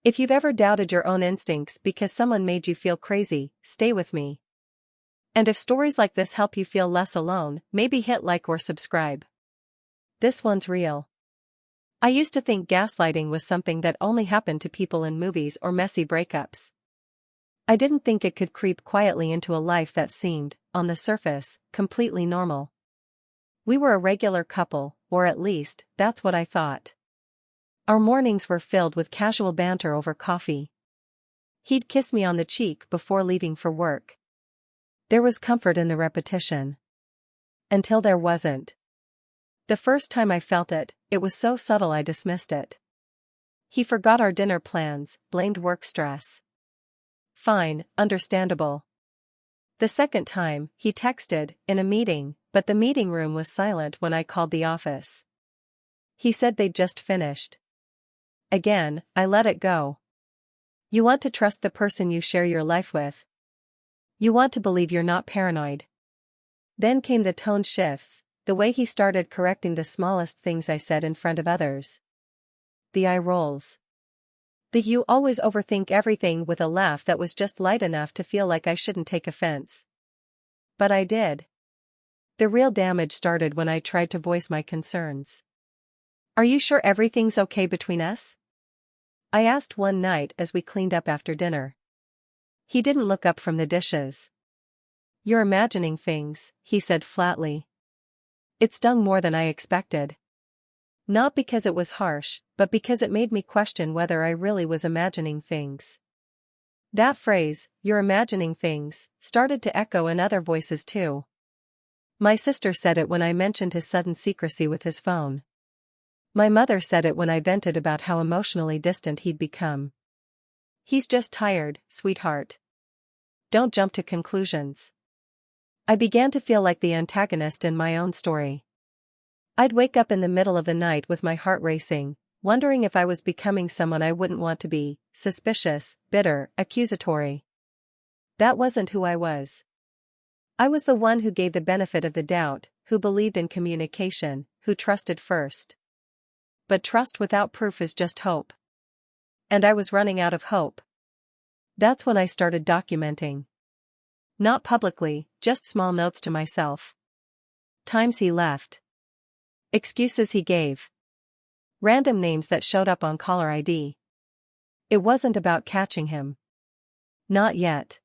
If you've ever doubted your own instincts because someone made you feel crazy, stay with me. And if stories like this help you feel less alone, maybe hit like or subscribe. This one's real. I used to think gaslighting was something that only happened to people in movies or messy breakups. I didn't think it could creep quietly into a life that seemed, on the surface, completely normal. We were a regular couple, or at least, that's what I thought. Our mornings were filled with casual banter over coffee. He'd kiss me on the cheek before leaving for work. There was comfort in the repetition. Until there wasn't. The first time I felt it, it was so subtle I dismissed it. He forgot our dinner plans, blamed work stress. Fine, understandable. The second time, he texted, in a meeting, but the meeting room was silent when I called the office. He said they'd just finished. Again, I let it go. You want to trust the person you share your life with. You want to believe you're not paranoid. Then came the tone shifts, the way he started correcting the smallest things I said in front of others. The eye rolls. The "you always overthink everything" with a laugh that was just light enough to feel like I shouldn't take offense. But I did. The real damage started when I tried to voice my concerns. "Are you sure everything's okay between us?" I asked one night as we cleaned up after dinner. He didn't look up from the dishes. "You're imagining things," he said flatly. It stung more than I expected. Not because it was harsh, but because it made me question whether I really was imagining things. That phrase, "you're imagining things," started to echo in other voices too. My sister said it when I mentioned his sudden secrecy with his phone. My mother said it when I vented about how emotionally distant he'd become. "He's just tired, sweetheart. Don't jump to conclusions." I began to feel like the antagonist in my own story. I'd wake up in the middle of the night with my heart racing, wondering if I was becoming someone I wouldn't want to be, suspicious, bitter, accusatory. That wasn't who I was. I was the one who gave the benefit of the doubt, who believed in communication, who trusted first. But trust without proof is just hope. And I was running out of hope. That's when I started documenting. Not publicly, just small notes to myself. Times he left. Excuses he gave. Random names that showed up on caller ID. It wasn't about catching him. Not yet.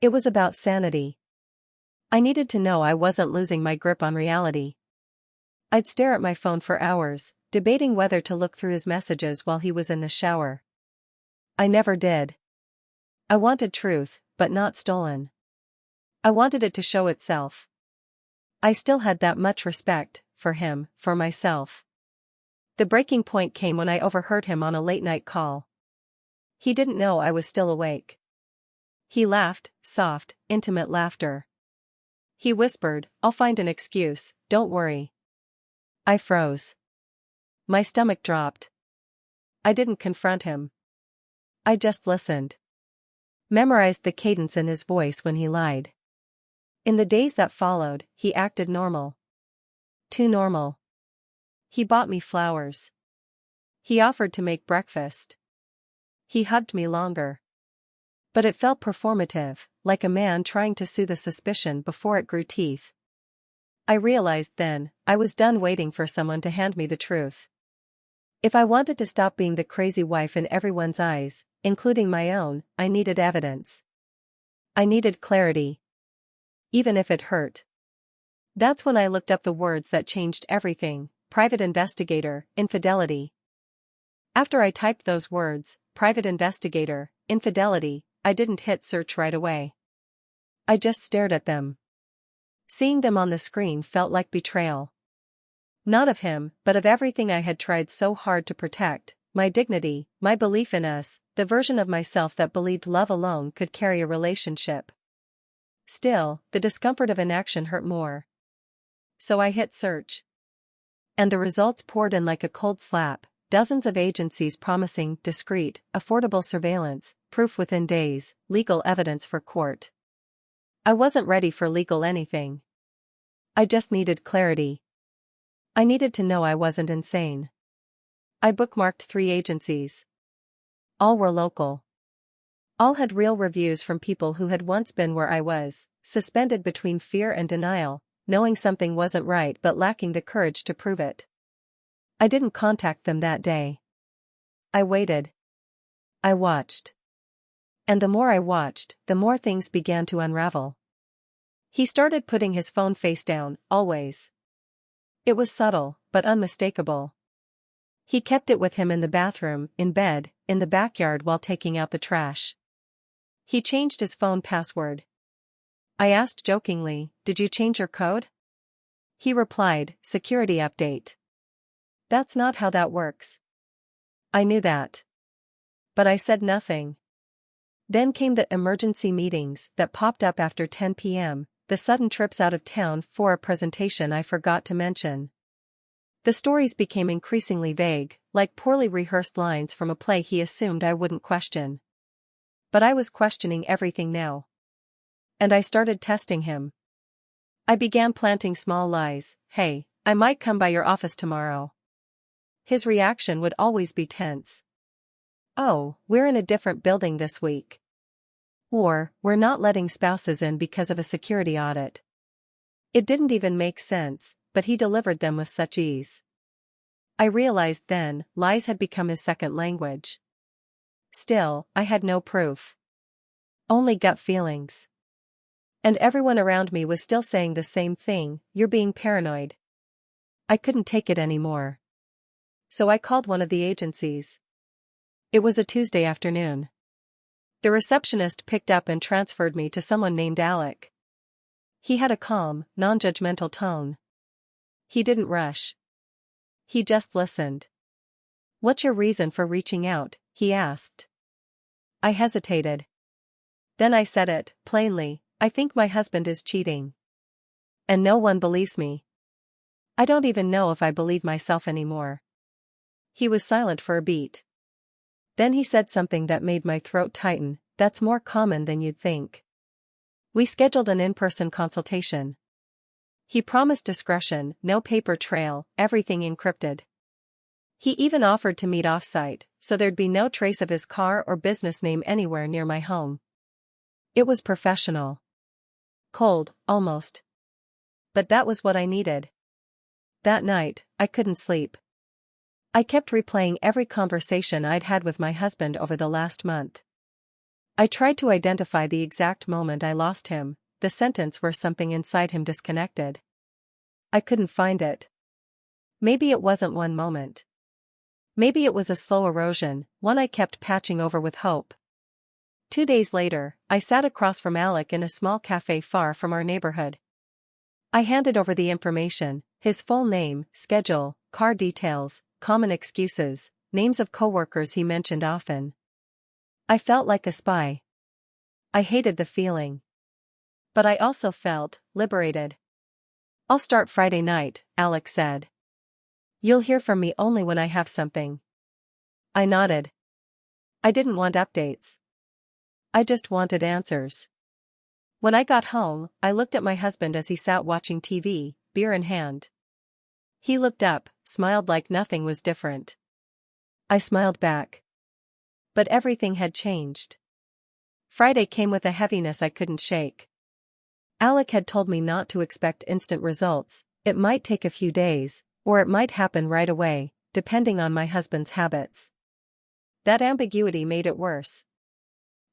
It was about sanity. I needed to know I wasn't losing my grip on reality. I'd stare at my phone for hours, debating whether to look through his messages while he was in the shower. I never did. I wanted truth, but not stolen. I wanted it to show itself. I still had that much respect, for him, for myself. The breaking point came when I overheard him on a late-night call. He didn't know I was still awake. He laughed, soft, intimate laughter. He whispered, "I'll find an excuse, don't worry." I froze. My stomach dropped. I didn't confront him. I just listened. Memorized the cadence in his voice when he lied. In the days that followed, he acted normal. Too normal. He bought me flowers. He offered to make breakfast. He hugged me longer. But it felt performative, like a man trying to soothe a suspicion before it grew teeth. I realized then, I was done waiting for someone to hand me the truth. If I wanted to stop being the crazy wife in everyone's eyes, including my own, I needed evidence. I needed clarity. Even if it hurt. That's when I looked up the words that changed everything: private investigator, infidelity. After I typed those words, private investigator, infidelity, I didn't hit search right away. I just stared at them. Seeing them on the screen felt like betrayal. Not of him, but of everything I had tried so hard to protect: my dignity, my belief in us, the version of myself that believed love alone could carry a relationship. Still, the discomfort of inaction hurt more. So I hit search. And the results poured in like a cold slap: dozens of agencies promising discreet, affordable surveillance, proof within days, legal evidence for court. I wasn't ready for legal anything. I just needed clarity. I needed to know I wasn't insane. I bookmarked 3 agencies. All were local. All had real reviews from people who had once been where I was, suspended between fear and denial, knowing something wasn't right but lacking the courage to prove it. I didn't contact them that day. I waited. I watched. And the more I watched, the more things began to unravel. He started putting his phone face down, always. It was subtle, but unmistakable. He kept it with him in the bathroom, in bed, in the backyard while taking out the trash. He changed his phone password. I asked jokingly, "Did you change your code?" He replied, "Security update." That's not how that works. I knew that. But I said nothing. Then came the emergency meetings that popped up after 10 p.m., the sudden trips out of town for a presentation I forgot to mention. The stories became increasingly vague, like poorly rehearsed lines from a play he assumed I wouldn't question. But I was questioning everything now. And I started testing him. I began planting small lies. "Hey, I might come by your office tomorrow." His reaction would always be tense. "Oh, we're in a different building this week." Or, "We're not letting spouses in because of a security audit." It didn't even make sense, but he delivered them with such ease. I realized then, lies had become his second language. Still, I had no proof. Only gut feelings. And everyone around me was still saying the same thing, "You're being paranoid." I couldn't take it anymore. So I called one of the agencies. It was a Tuesday afternoon. The receptionist picked up and transferred me to someone named Alec. He had a calm, non-judgmental tone. He didn't rush. He just listened. "What's your reason for reaching out?" he asked. I hesitated. Then I said it, plainly, "I think my husband is cheating." And no one believes me. I don't even know if I believe myself anymore. He was silent for a beat. Then he said something that made my throat tighten. "That's more common than you'd think." We scheduled an in-person consultation. He promised discretion, no paper trail, everything encrypted. He even offered to meet off-site, so there'd be no trace of his car or business name anywhere near my home. It was professional. Cold, almost. But that was what I needed. That night, I couldn't sleep. I kept replaying every conversation I'd had with my husband over the last month. I tried to identify the exact moment I lost him, the sentence where something inside him disconnected. I couldn't find it. Maybe it wasn't one moment. Maybe it was a slow erosion, one I kept patching over with hope. 2 days later, I sat across from Alec in a small cafe far from our neighborhood. I handed over the information, his full name, schedule, car details, common excuses, names of coworkers he mentioned often. I felt like a spy. I hated the feeling. But I also felt liberated. "I'll start Friday night," Alex said. "You'll hear from me only when I have something." I nodded. I didn't want updates. I just wanted answers. When I got home, I looked at my husband as he sat watching TV, beer in hand. He looked up, smiled like nothing was different. I smiled back. But everything had changed. Friday came with a heaviness I couldn't shake. Alec had told me not to expect instant results. It might take a few days, or it might happen right away, depending on my husband's habits. That ambiguity made it worse.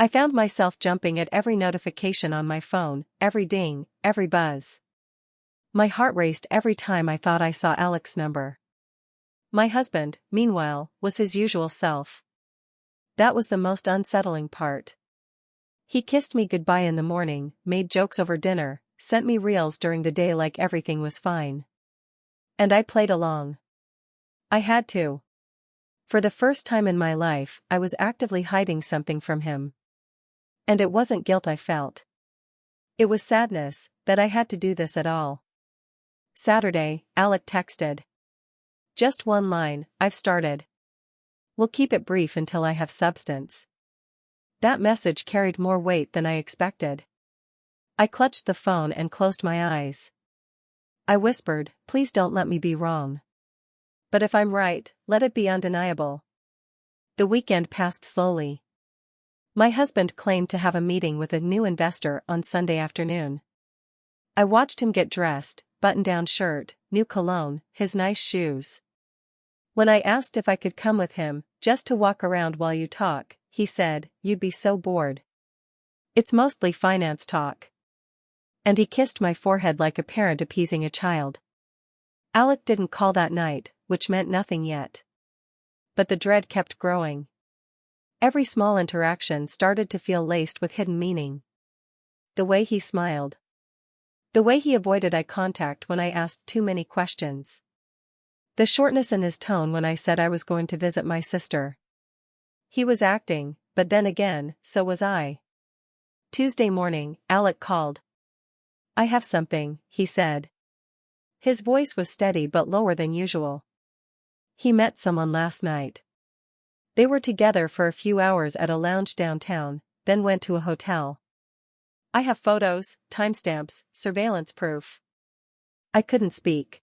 I found myself jumping at every notification on my phone, every ding, every buzz. My heart raced every time I thought I saw Alec's number. My husband, meanwhile, was his usual self. That was the most unsettling part. He kissed me goodbye in the morning, made jokes over dinner, sent me reels during the day like everything was fine. And I played along. I had to. For the first time in my life, I was actively hiding something from him. And it wasn't guilt I felt. It was sadness, that I had to do this at all. Saturday, Alec texted. "Just one line, I've started. We'll keep it brief until I have substance." That message carried more weight than I expected. I clutched the phone and closed my eyes. I whispered, "Please don't let me be wrong. But if I'm right, let it be undeniable." The weekend passed slowly. My husband claimed to have a meeting with a new investor on Sunday afternoon. I watched him get dressed, button-down shirt, new cologne, his nice shoes. When I asked if I could come with him, just to walk around while you talk, he said, "You'd be so bored. It's mostly finance talk." And he kissed my forehead like a parent appeasing a child. Alec didn't call that night, which meant nothing yet. But the dread kept growing. Every small interaction started to feel laced with hidden meaning. The way he smiled. The way he avoided eye contact when I asked too many questions. The shortness in his tone when I said I was going to visit my sister. He was acting, but then again, so was I. Tuesday morning, Alec called. "I have something," he said. His voice was steady but lower than usual. He met someone last night. They were together for a few hours at a lounge downtown, then went to a hotel. "I have photos, timestamps, surveillance proof." I couldn't speak.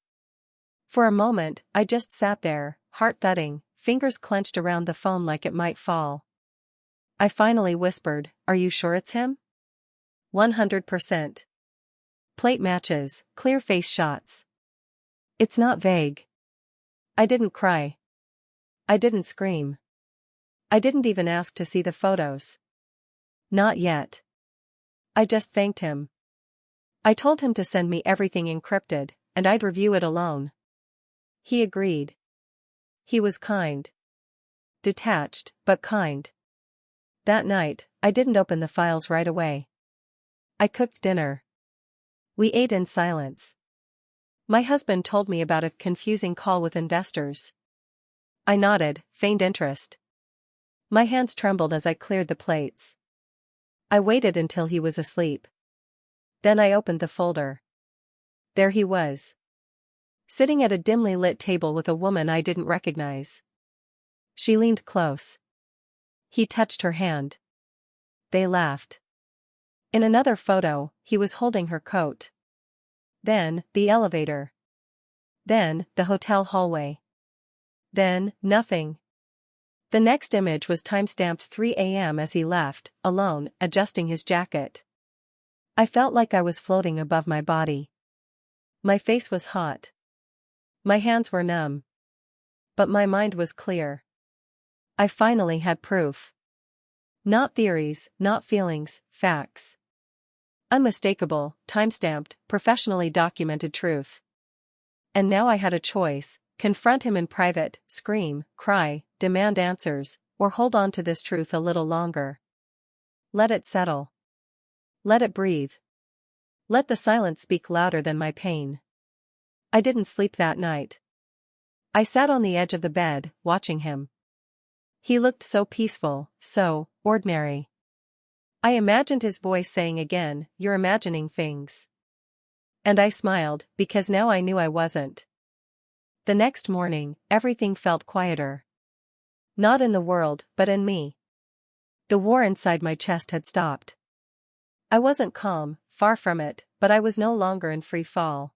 For a moment, I just sat there, heart thudding, fingers clenched around the phone like it might fall. I finally whispered, "Are you sure it's him?" 100%. Plate matches, clear face shots. It's not vague. I didn't cry. I didn't scream. I didn't even ask to see the photos. Not yet. I just thanked him. I told him to send me everything encrypted, and I'd review it alone. He agreed. He was kind. Detached, but kind. That night, I didn't open the files right away. I cooked dinner. We ate in silence. My husband told me about a confusing call with investors. I nodded, feigned interest. My hands trembled as I cleared the plates. I waited until he was asleep. Then I opened the folder. There he was. Sitting at a dimly lit table with a woman I didn't recognize. She leaned close. He touched her hand. They laughed. In another photo, he was holding her coat. Then, the elevator. Then, the hotel hallway. Then, nothing. The next image was timestamped 3 a.m. as he left, alone, adjusting his jacket. I felt like I was floating above my body. My face was hot. My hands were numb. But my mind was clear. I finally had proof. Not theories, not feelings, facts. Unmistakable, time-stamped, professionally documented truth. And now I had a choice: confront him in private, scream, cry, demand answers, or hold on to this truth a little longer. Let it settle. Let it breathe. Let the silence speak louder than my pain. I didn't sleep that night. I sat on the edge of the bed, watching him. He looked so peaceful, so ordinary. I imagined his voice saying again, "You're imagining things." And I smiled, because now I knew I wasn't. The next morning, everything felt quieter. Not in the world, but in me. The war inside my chest had stopped. I wasn't calm, far from it, but I was no longer in free fall.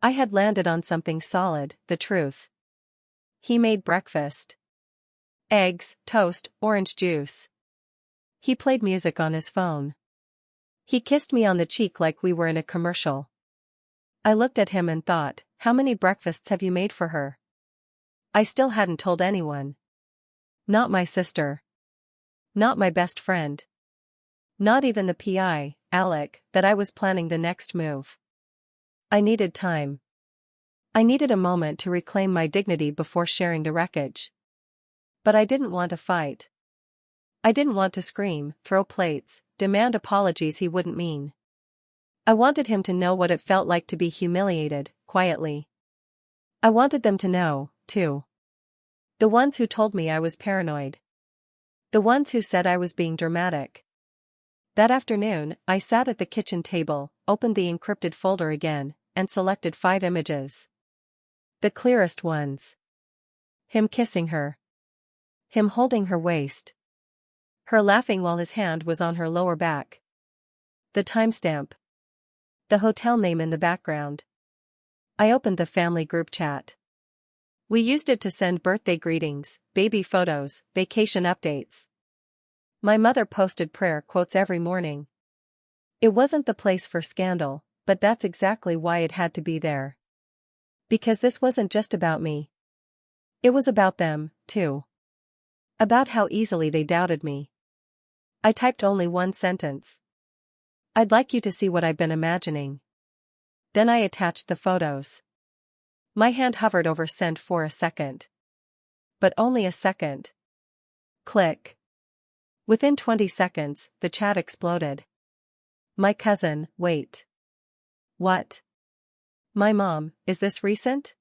I had landed on something solid, the truth. He made breakfast. Eggs, toast, orange juice. He played music on his phone. He kissed me on the cheek like we were in a commercial. I looked at him and thought, how many breakfasts have you made for her? I still hadn't told anyone. Not my sister. Not my best friend. Not even the PI, Alec, that I was planning the next move. I needed time. I needed a moment to reclaim my dignity before sharing the wreckage. But I didn't want a fight. I didn't want to scream, throw plates, demand apologies he wouldn't mean. I wanted him to know what it felt like to be humiliated, quietly. I wanted them to know, too. The ones who told me I was paranoid. The ones who said I was being dramatic. That afternoon, I sat at the kitchen table, opened the encrypted folder again, and selected 5 images. The clearest ones. Him kissing her. Him holding her waist. Her laughing while his hand was on her lower back. The timestamp. The hotel name in the background. I opened the family group chat. We used it to send birthday greetings, baby photos, vacation updates. My mother posted prayer quotes every morning. It wasn't the place for scandal, but that's exactly why it had to be there. Because this wasn't just about me. It was about them, too. About how easily they doubted me. I typed only one sentence. I'd like you to see what I've been imagining. Then I attached the photos. My hand hovered over send for a second. But only a second. Click. Within 20 seconds, the chat exploded. My cousin, wait. What? My mom, is this recent?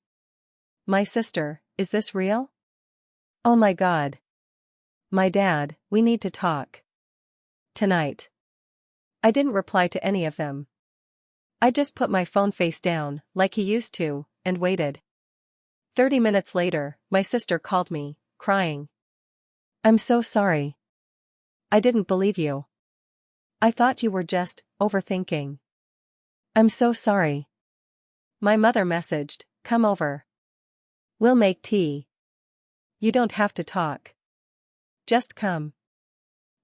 My sister, is this real? Oh my God. My dad, we need to talk. Tonight. I didn't reply to any of them. I just put my phone face down, like he used to, and waited. 30 minutes later, my sister called me, crying. I'm so sorry. I didn't believe you. I thought you were just overthinking. I'm so sorry. My mother messaged, come over. We'll make tea. You don't have to talk. Just come.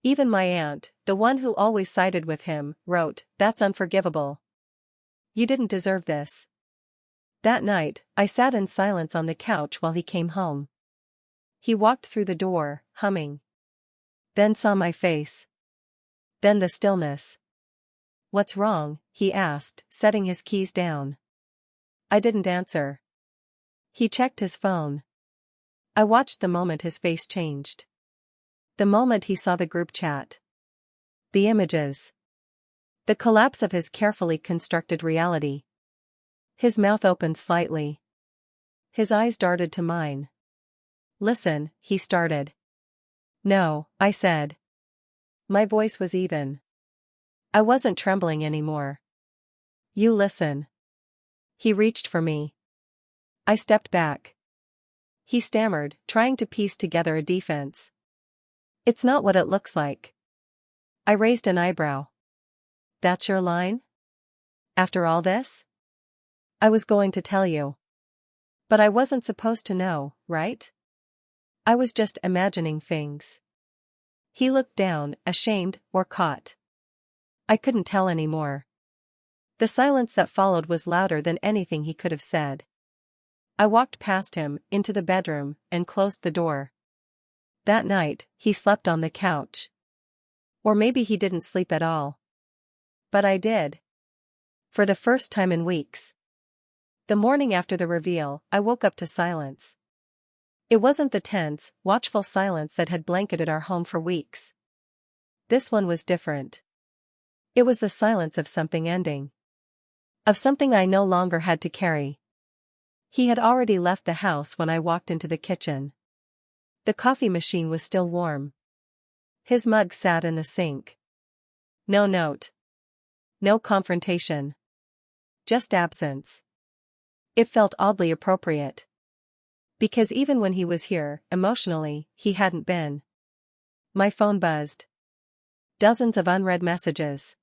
Even my aunt, the one who always sided with him, wrote, that's unforgivable. You didn't deserve this. That night, I sat in silence on the couch while he came home. He walked through the door, humming. Then saw my face. Then the stillness. What's wrong? He asked, setting his keys down. I didn't answer. He checked his phone. I watched the moment his face changed. The moment he saw the group chat. The images. The collapse of his carefully constructed reality. His mouth opened slightly. His eyes darted to mine. Listen, he started. No, I said. My voice was even. I wasn't trembling anymore. You listen. He reached for me. I stepped back. He stammered, trying to piece together a defense. It's not what it looks like. I raised an eyebrow. That's your line? After all this? I was going to tell you. But I wasn't supposed to know, right? I was just imagining things. He looked down, ashamed or caught. I couldn't tell anymore. The silence that followed was louder than anything he could have said. I walked past him, into the bedroom, and closed the door. That night, he slept on the couch. Or maybe he didn't sleep at all. But I did. For the first time in weeks. The morning after the reveal, I woke up to silence. It wasn't the tense, watchful silence that had blanketed our home for weeks. This one was different. It was the silence of something ending. Of something I no longer had to carry. He had already left the house when I walked into the kitchen. The coffee machine was still warm. His mug sat in the sink. No note. No confrontation. Just absence. It felt oddly appropriate. Because even when he was here, emotionally, he hadn't been. My phone buzzed. Dozens of unread messages.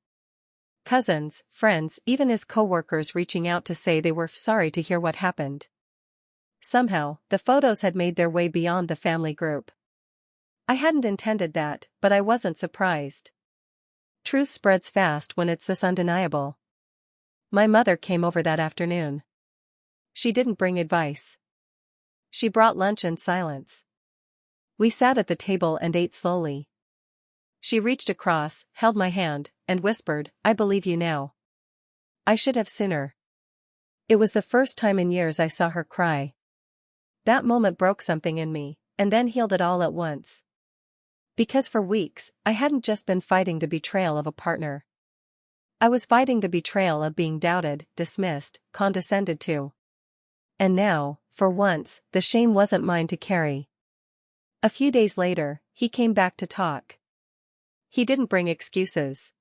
Cousins, friends, even his coworkers reaching out to say they were sorry to hear what happened. Somehow, the photos had made their way beyond the family group. I hadn't intended that, but I wasn't surprised. Truth spreads fast when it's this undeniable. My mother came over that afternoon. She didn't bring advice. She brought lunch and silence. We sat at the table and ate slowly. She reached across, held my hand, and whispered, I believe you now. I should have sooner. It was the first time in years I saw her cry. That moment broke something in me, and then healed it all at once. Because for weeks, I hadn't just been fighting the betrayal of a partner. I was fighting the betrayal of being doubted, dismissed, condescended to. And now, for once, the shame wasn't mine to carry. A few days later, he came back to talk. He didn't bring excuses.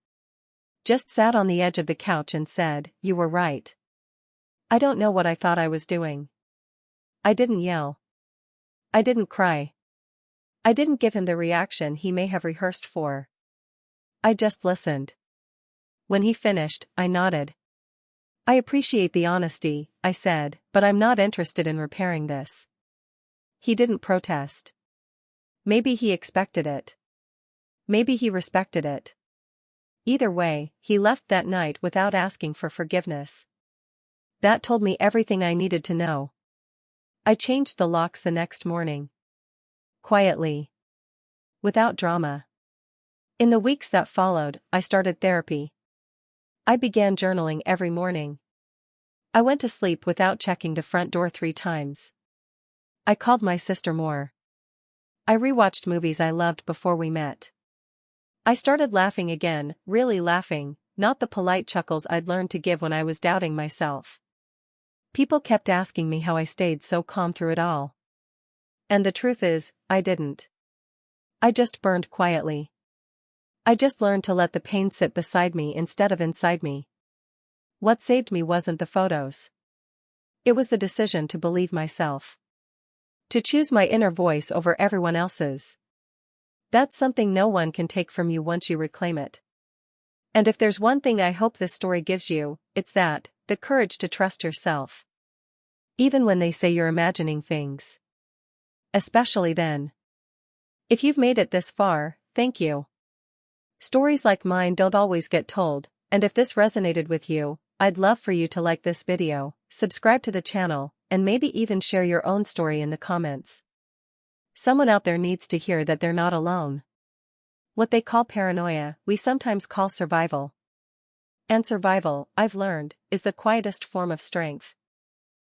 Just sat on the edge of the couch and said, you were right. I don't know what I thought I was doing. I didn't yell. I didn't cry. I didn't give him the reaction he may have rehearsed for. I just listened. When he finished, I nodded. I appreciate the honesty, I said, but I'm not interested in repairing this. He didn't protest. Maybe he expected it. Maybe he respected it. Either way, he left that night without asking for forgiveness. That told me everything I needed to know. I changed the locks the next morning. Quietly. Without drama. In the weeks that followed, I started therapy. I began journaling every morning. I went to sleep without checking the front door 3 times. I called my sister more. I rewatched movies I loved before we met. I started laughing again, really laughing, not the polite chuckles I'd learned to give when I was doubting myself. People kept asking me how I stayed so calm through it all. And the truth is, I didn't. I just burned quietly. I just learned to let the pain sit beside me instead of inside me. What saved me wasn't the photos. It was the decision to believe myself. To choose my inner voice over everyone else's. That's something no one can take from you once you reclaim it. And if there's one thing I hope this story gives you, it's that, the courage to trust yourself. Even when they say you're imagining things. Especially then. If you've made it this far, thank you. Stories like mine don't always get told, and if this resonated with you, I'd love for you to like this video, subscribe to the channel, and maybe even share your own story in the comments. Someone out there needs to hear that they're not alone. What they call paranoia, we sometimes call survival. And survival, I've learned, is the quietest form of strength.